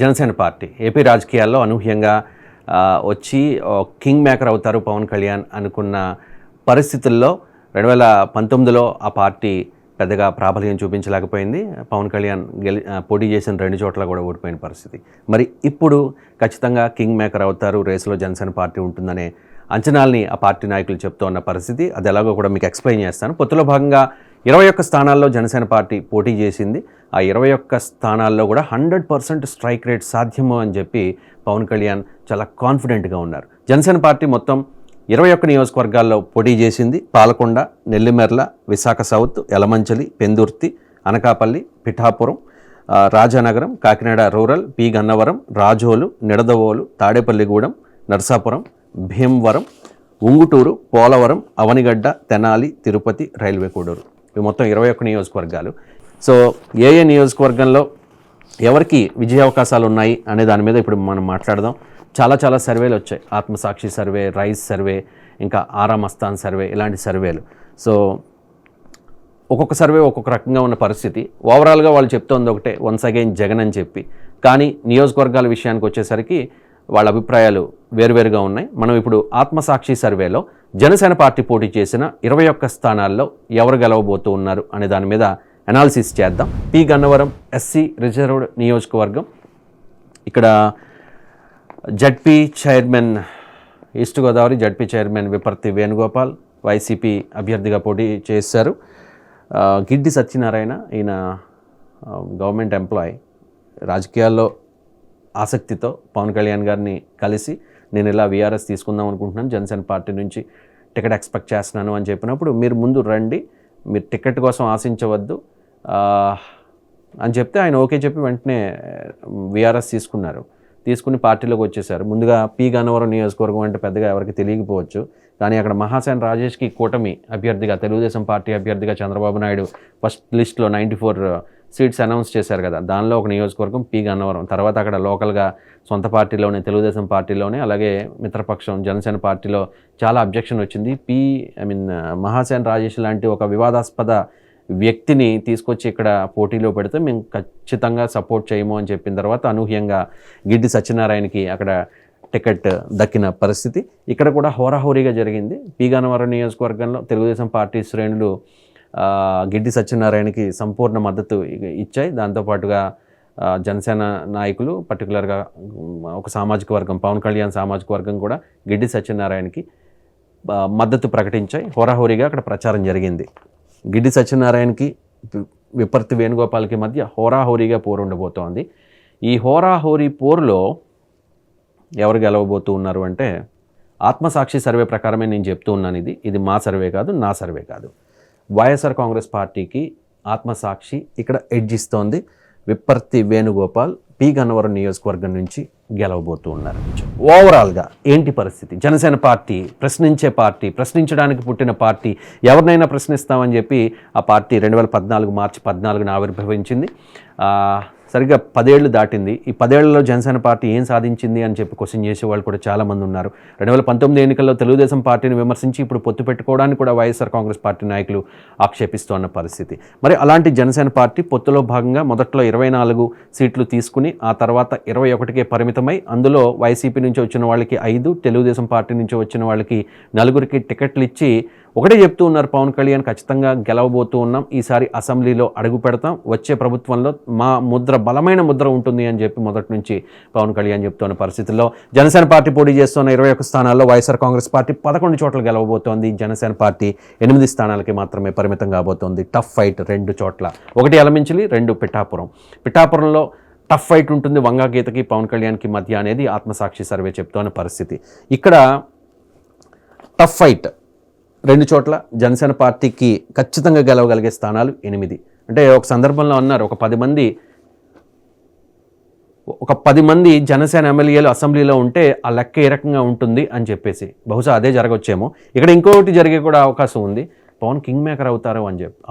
Janasena party AP రాజకీయాల్లో అనూహ్యంగా వచ్చి కింగ్ మేకర్ అవుతారు పవన్ కళ్యాణ్ అనుకున్న పరిస్థితుల్లో 2019లో ఆ పార్టీ పెద్దగా ప్రాబల్యం చూపించలేకపోయింది. పవన్ కళ్యాణ్ పోటీ చేసిన 2 చోట్ల కూడా ఓడిపోయిన పరిస్థితి. మరి ఇప్పుడు ఖచ్చితంగా కింగ్ మేకర్ అవుతారు, రేసులో జనసేన పార్టీ ఉంటుందనే అంచనాల్ని ఆ పార్టీ నాయకులు చెప్తూ ఉన్న పరిస్థితి. అది ఎలాగో కూడా మీకు ఎక్స్ప్లెయిన్ చేస్తాను. పొత్తులో భాగంగా 21 స్థానాల్లో జనసేన పార్టీ పోటీ చేసింది. ఆ 21 స్థానాల్లో కూడా 100% స్ట్రైక్ రేట్ సాధ్యము అని చెప్పి పవన్ కళ్యాణ్ చాలా కాన్ఫిడెంట్గా ఉన్నారు. జనసేన పార్టీ మొత్తం 21 నియోజకవర్గాల్లో పోటీ చేసింది. Palakonda, Nellimarla, Visakha south, Yelamanchili, Pendurthi, Anakapalli, Pithapuram, Rajanagaram, Kakinada rural, P Gannavaram, Razole, Nidadavole, Tadepalligudem, Narsapuram, Bhimavaram, Unguturu, Polavaram, Avanigadda, Tenali, Tirupati, railway Koduru. ఇవి మొత్తం 21 నియోజకవర్గాలు. సో ఏ నియోజకవర్గంలో ఎవరికి విజయ అవకాశాలు ఉన్నాయి అనే దాని మీద ఇప్పుడు మనం మాట్లాడదాం. చాలా సర్వేలు వచ్చాయి. ఆత్మసాక్షి సర్వే, రైస్ సర్వే, ఇంకా ఆరామస్థాన్ సర్వే, ఇలాంటి సర్వేలు. సో ఒక్కొక్క సర్వే ఒక్కొక్క రకంగా ఉన్న పరిస్థితి. ఓవరాల్గా వాళ్ళు చెప్తోంది ఒకటే, వన్స్ అగైన్ జగన్ అని చెప్పి. కానీ నియోజకవర్గాల విషయానికి వచ్చేసరికి వాళ్ళ అభిప్రాయాలు వేరువేరుగా ఉన్నాయి. మనం ఇప్పుడు ఆత్మసాక్షి సర్వేలో జనసేన పార్టీ పోటీ చేసిన 21 స్థానాల్లో ఎవరు గెలవబోతూ ఉన్నారు అనే దాని మీద అనాలిసిస్ చేద్దాం. పి గన్నవరం ఎస్సీ రిజర్వ్డ్ నియోజకవర్గం. ఇక్కడ ZP chairman, east Godavari ZP chairman Viparthi Venugopal YCP అభ్యర్థిగా పోటీ చేశారు. గిడ్డి సత్యనారాయణ, ఈయన గవర్నమెంట్ ఎంప్లాయ్, రాజకీయాల్లో ఆసక్తితో పవన్ కళ్యాణ్ గారిని కలిసి నేను ఇలా వీఆర్ఎస్ తీసుకుందాం అనుకుంటున్నాను, జనసేన పార్టీ నుంచి టికెట్ ఎక్స్పెక్ట్ చేస్తున్నాను అని చెప్పినప్పుడు మీరు ముందు రండి, మీరు టికెట్ కోసం ఆశించవద్దు అని చెప్తే ఆయన ఓకే చెప్పి వెంటనే వీఆర్ఎస్ తీసుకుని పార్టీలోకి వచ్చేసారు. ముందుగా పి గన్నవరం నియోజకవర్గం అంటే పెద్దగా ఎవరికి తెలియకపోవచ్చు, కానీ అక్కడ మహాసేన రాజేష్కి కూటమి అభ్యర్థిగా, తెలుగుదేశం పార్టీ అభ్యర్థిగా చంద్రబాబు నాయుడు ఫస్ట్ లిస్ట్లో 94 సీట్స్ అనౌన్స్ చేశారు కదా, దానిలో ఒక నియోజకవర్గం పి గన్నవరం. తర్వాత అక్కడ లోకల్గా సొంత పార్టీలోనే, తెలుగుదేశం పార్టీలోనే, అలాగే మిత్రపక్షం జనసేన పార్టీలో చాలా అబ్జెక్షన్ వచ్చింది. మహాసేన రాజేష్ లాంటి ఒక వివాదాస్పద వ్యక్తిని తీసుకొచ్చి ఇక్కడ పోటీలో పెడితే మేము ఖచ్చితంగా సపోర్ట్ చేయము అని చెప్పిన తర్వాత అనూహ్యంగా గిడ్డి సత్యనారాయణకి అక్కడ టికెట్ దక్కిన పరిస్థితి. ఇక్కడ కూడా హోరాహోరీగా జరిగింది. పి గన్నవరం నియోజకవర్గంలో తెలుగుదేశం పార్టీ శ్రేణులు గిడ్డి సత్యనారాయణకి సంపూర్ణ మద్దతు ఇచ్చాయి. దాంతోపాటుగా జనసేన నాయకులు, పర్టికులర్గా ఒక సామాజిక వర్గం, పవన్ కళ్యాణ్ సామాజిక వర్గం కూడా గిడ్డి సత్యనారాయణకి మద్దతు ప్రకటించాయి. హోరాహోరీగా అక్కడ ప్రచారం జరిగింది. గిడ్డి సత్యనారాయణకి విపర్తి వేణుగోపాల్కి మధ్య హోరాహోరీగా పోరు ఉండబోతోంది. ఈ హోరాహోరీ పోరులో ఎవరు గెలవబోతూ ఉన్నారు అంటే, ఆత్మసాక్షి సర్వే ప్రకారమే నేను చెప్తూ ఉన్నాను. ఇది మా సర్వే కాదు, నా సర్వే కాదు. వైఎస్ఆర్ కాంగ్రెస్ పార్టీకి ఆత్మసాక్షి ఇక్కడ ఎడ్జ్ ఇస్తోంది. విపర్తి వేణుగోపాల్ పి గన్నవరం నియోజకవర్గం నుంచి గెలవబోతూ ఉన్నారు. ఓవరాల్గా ఏంటి పరిస్థితి? జనసేన పార్టీ ప్రశ్నించే పార్టీ, ప్రశ్నించడానికి పుట్టిన పార్టీ, ఎవరినైనా ప్రశ్నిస్తామని చెప్పి ఆ పార్టీ 2014 మార్చి 14న ఆవిర్భవించింది. సరిగ్గా 10 ఏళ్ళు దాటింది. ఈ 10 ఏళ్లలో జనసేన పార్టీ ఏం సాధించింది అని చెప్పి క్వశ్చన్ చేసే వాళ్ళు కూడా చాలామంది ఉన్నారు. 2019 ఎన్నికల్లో తెలుగుదేశం పార్టీని విమర్శించి ఇప్పుడు పొత్తు పెట్టుకోవడానికి కూడా వైఎస్ఆర్ కాంగ్రెస్ పార్టీ నాయకులు ఆక్షేపిస్తున్న పరిస్థితి. మరి అలాంటి జనసేన పార్టీ పొత్తులో భాగంగా మొదట్లో 24 సీట్లు తీసుకుని ఆ తర్వాత 21కే పరిమితమై, అందులో వైసీపీ నుంచి వచ్చిన వాళ్ళకి 5, తెలుగుదేశం పార్టీ నుంచి వచ్చిన వాళ్ళకి 4కి టికెట్లు ఇచ్చి ఒకటే చెప్తూ ఉన్నారు పవన్ కళ్యాణ్, ఖచ్చితంగా గెలవబోతూ ఉన్నాం, ఈసారి అసెంబ్లీలో అడుగు పెడతాం, వచ్చే ప్రభుత్వంలో మా ముద్ర, బలమైన ముద్ర ఉంటుంది అని చెప్పి మొదటి నుంచి పవన్ కళ్యాణ్ చెప్తున్న పరిస్థితుల్లో జనసేన పార్టీ పోటీ చేస్తున్న 21 స్థానాల్లో వైఎస్ఆర్ కాంగ్రెస్ పార్టీ 11 చోట్ల గెలవబోతోంది. జనసేన పార్టీ 8 స్థానాలకి మాత్రమే పరిమితం కాబోతోంది. టఫ్ ఫైట్ 2 చోట్ల, 1 యలమంచిలి, 2 పిఠాపురంలో టఫ్ ఫైట్ ఉంటుంది వంగాగీతకి పవన్ కళ్యాణ్కి మధ్య అనేది ఆత్మసాక్షి సర్వే చెప్తున్న పరిస్థితి. ఇక్కడ టఫ్ ఫైట్ 2 చోట్ల జనసేన పార్టీకి ఖచ్చితంగా గెలవగలిగే స్థానాలు 8. అంటే ఒక సందర్భంలో అన్నారు, ఒక 10 మంది జనసేన ఎమ్మెల్యేలు అసెంబ్లీలో ఉంటే ఆ లెక్క ఏ రకంగా ఉంటుంది అని చెప్పేసి. బహుశా అదే జరగవచ్చేమో. ఇక్కడ ఇంకొకటి జరిగే కూడా అవకాశం ఉంది, పవన్ కింగ్ మేకర్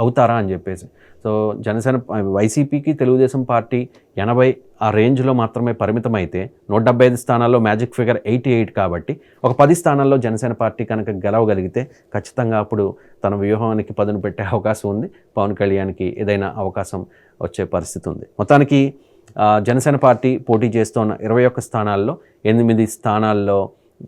అవుతారా అని చెప్పేసి. సో జనసేన, వైసీపీకి తెలుగుదేశం పార్టీ 80 ఆ రేంజ్లో మాత్రమే పరిమితమైతే 175 స్థానాల్లో మ్యాజిక్ ఫిగర్ 88 కాబట్టి ఒక 10 స్థానాల్లో జనసేన పార్టీ కనుక గెలవగలిగితే ఖచ్చితంగా అప్పుడు తన వ్యూహానికి పదును పెట్టే అవకాశం ఉంది. పవన్ కళ్యాణ్కి ఏదైనా అవకాశం వచ్చే పరిస్థితి ఉంది. మొత్తానికి జనసేన పార్టీ పోటీ చేస్తున్న 21 స్థానాల్లో 8 స్థానాల్లో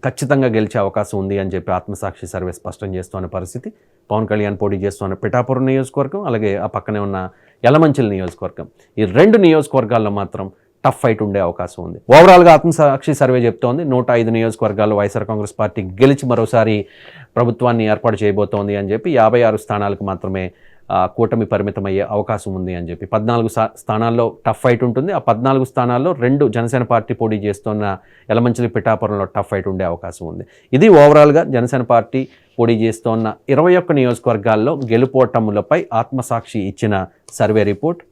ఖచ్చితంగా గెలిచే అవకాశం ఉంది అని చెప్పి ఆత్మసాక్షి సర్వే స్పష్టం చేస్తున్న పరిస్థితి. పవన్ కళ్యాణ్ పోటీ చేస్తున్న పిఠాపురం నియోజకవర్గం, అలాగే ఆ పక్కనే ఉన్న యలమంచిలి నియోజకవర్గం, ఈ 2 నియోజకవర్గాల్లో మాత్రం టఫ్ ఫైట్ ఉండే అవకాశం ఉంది. ఓవరాల్గా ఆత్మసాక్షి సర్వే చెప్తోంది 105 నియోజకవర్గాల్లో వైఎస్ఆర్ కాంగ్రెస్ పార్టీ గెలిచి మరోసారి ప్రభుత్వాన్ని ఏర్పాటు చేయబోతోంది అని చెప్పి 56 స్థానాలకు మాత్రమే కూటమి పరిమితమయ్యే అవకాశం ఉంది అని చెప్పి 14 స్థానాల్లో టఫ్ ఫైట్ ఉంటుంది. ఆ 14 స్థానాల్లో 2 జనసేన పార్టీ పోటీ చేస్తున్న యలమంచిలి పిఠాపురంలో టఫ్ ఫైట్ ఉండే అవకాశం ఉంది. ఇది ఓవరాల్గా జనసేన పార్టీ పోటీ చేస్తున్న 21 నియోజకవర్గాల్లో గెలుపోటములపై ఆత్మసాక్షి ఇచ్చిన సర్వే రిపోర్ట్.